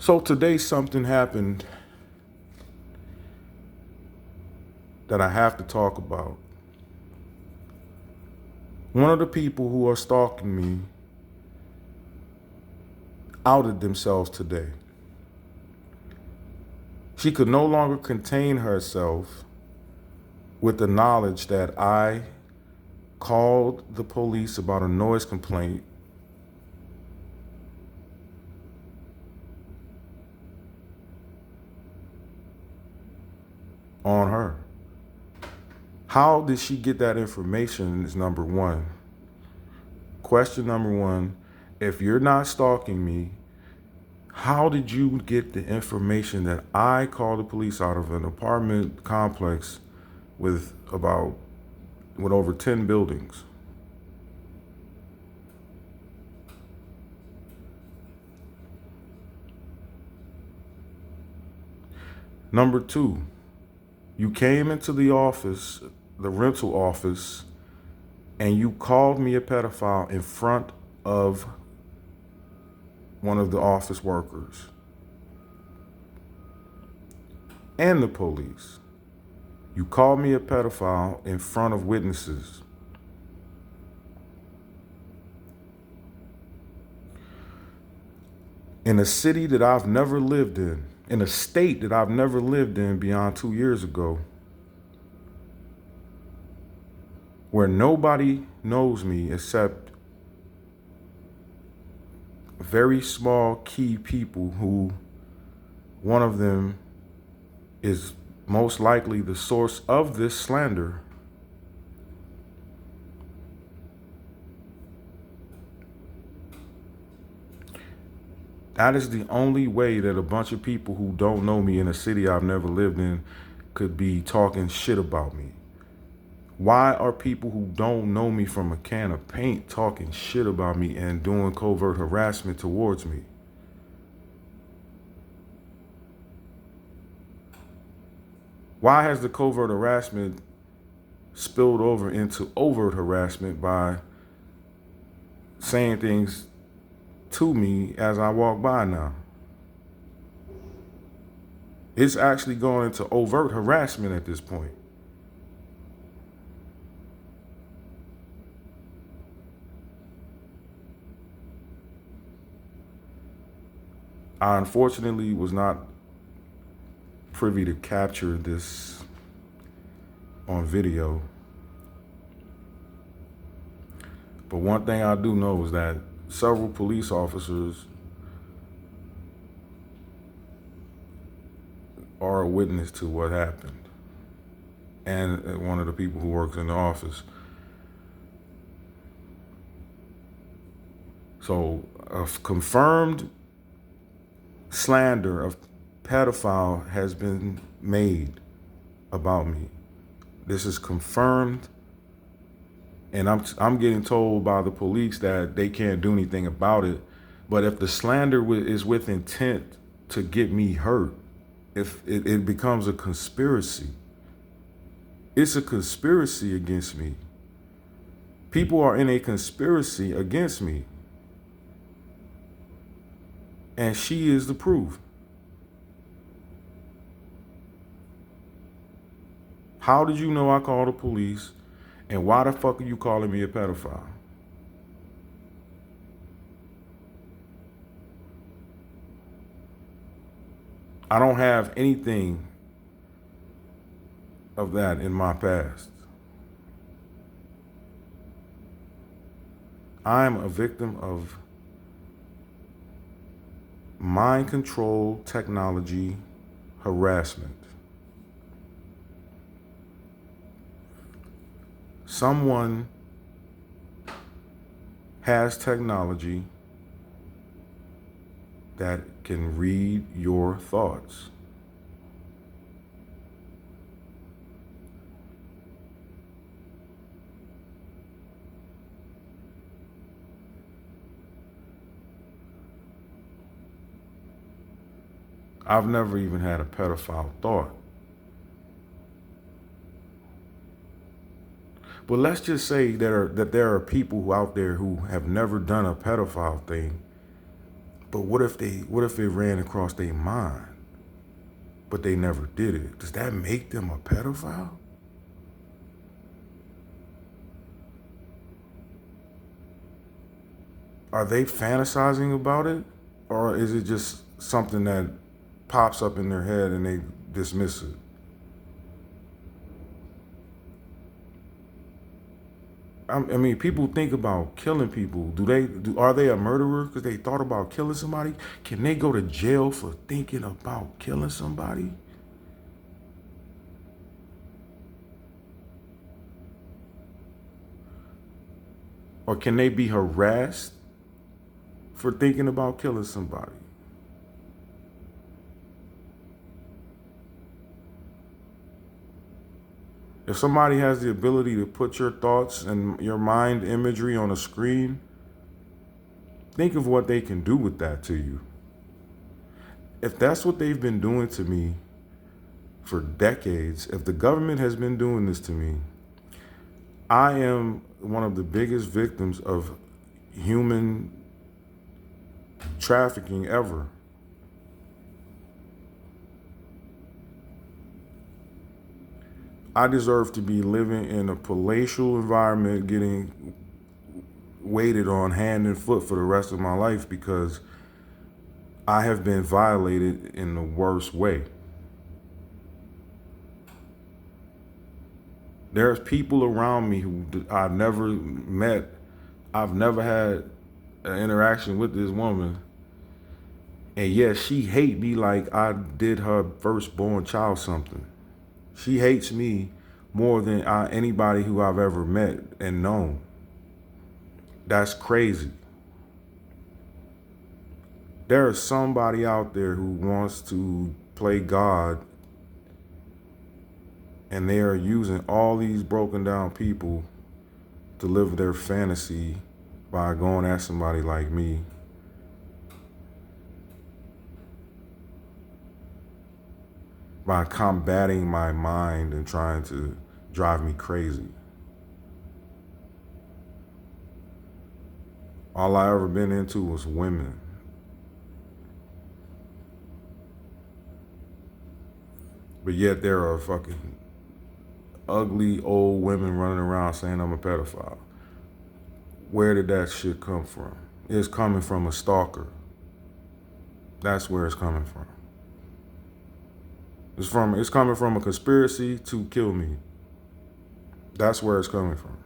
So today something happened that I have to talk about. One of the people who are stalking me outed themselves today. She could no longer contain herself with the knowledge that I called the police about a noise complaint on her. How did she get that information is number one. Question number one, if you're not stalking me, how did you get the information that I called the police out of an apartment complex with over 10 buildings? Number two, you came into the office, the rental office, and you called me a pedophile in front of one of the office workers and the police. You called me a pedophile in front of witnesses. In a city that I've never lived in a state that I've never lived in beyond 2 years ago, where nobody knows me except very small key people who one of them is most likely the source of this slander. That is the only way that a bunch of people who don't know me in a city I've never lived in could be talking shit about me. Why are people who don't know me from a can of paint talking shit about me and doing covert harassment towards me? Why has the covert harassment spilled over into overt harassment by saying things to me as I walk by now? It's actually going into overt harassment at this point. I unfortunately was not privy to capture this on video. But one thing I do know is that several police officers are a witness to what happened. And one of the people who works in the office. So a confirmed slander of pedophile has been made about me. This is confirmed, and I'm getting told by the police that they can't do anything about it. But if the slander is with intent to get me hurt, if it becomes a conspiracy, it's a conspiracy against me. People are in a conspiracy against me. And she is the proof. How did you know I called the police? And why the fuck are you calling me a pedophile? I don't have anything of that in my past. I am a victim of mind control technology harassment. Someone has technology that can read your thoughts. I've never even had a pedophile thought. But let's just say that there are people out there who have never done a pedophile thing, But what if it ran across their mind, but they never did it? Does that make them a pedophile? Are they fantasizing about it? Or is it just something that pops up in their head and they dismiss it? I mean, people think about killing people. Are they a murderer because they thought about killing somebody? Can they go to jail for thinking about killing somebody? Or can they be harassed for thinking about killing somebody? If somebody has the ability to put your thoughts and your mind imagery on a screen, think of what they can do with that to you. If that's what they've been doing to me for decades, if the government has been doing this to me, I am one of the biggest victims of human trafficking ever. I deserve to be living in a palatial environment, getting waited on hand and foot for the rest of my life because I have been violated in the worst way. There's people around me who I've never met. I've never had an interaction with this woman. And yet she hate me like I did her firstborn child something. She hates me more than anybody who I've ever met and known. That's crazy. There is somebody out there who wants to play God, and they are using all these broken down people to live their fantasy by going at somebody like me. By combating my mind and trying to drive me crazy. All I ever been into was women. But yet there are fucking ugly old women running around saying I'm a pedophile. Where did that shit come from? It's coming from a stalker. That's where it's coming from. It's coming from a conspiracy to kill me. That's where it's coming from.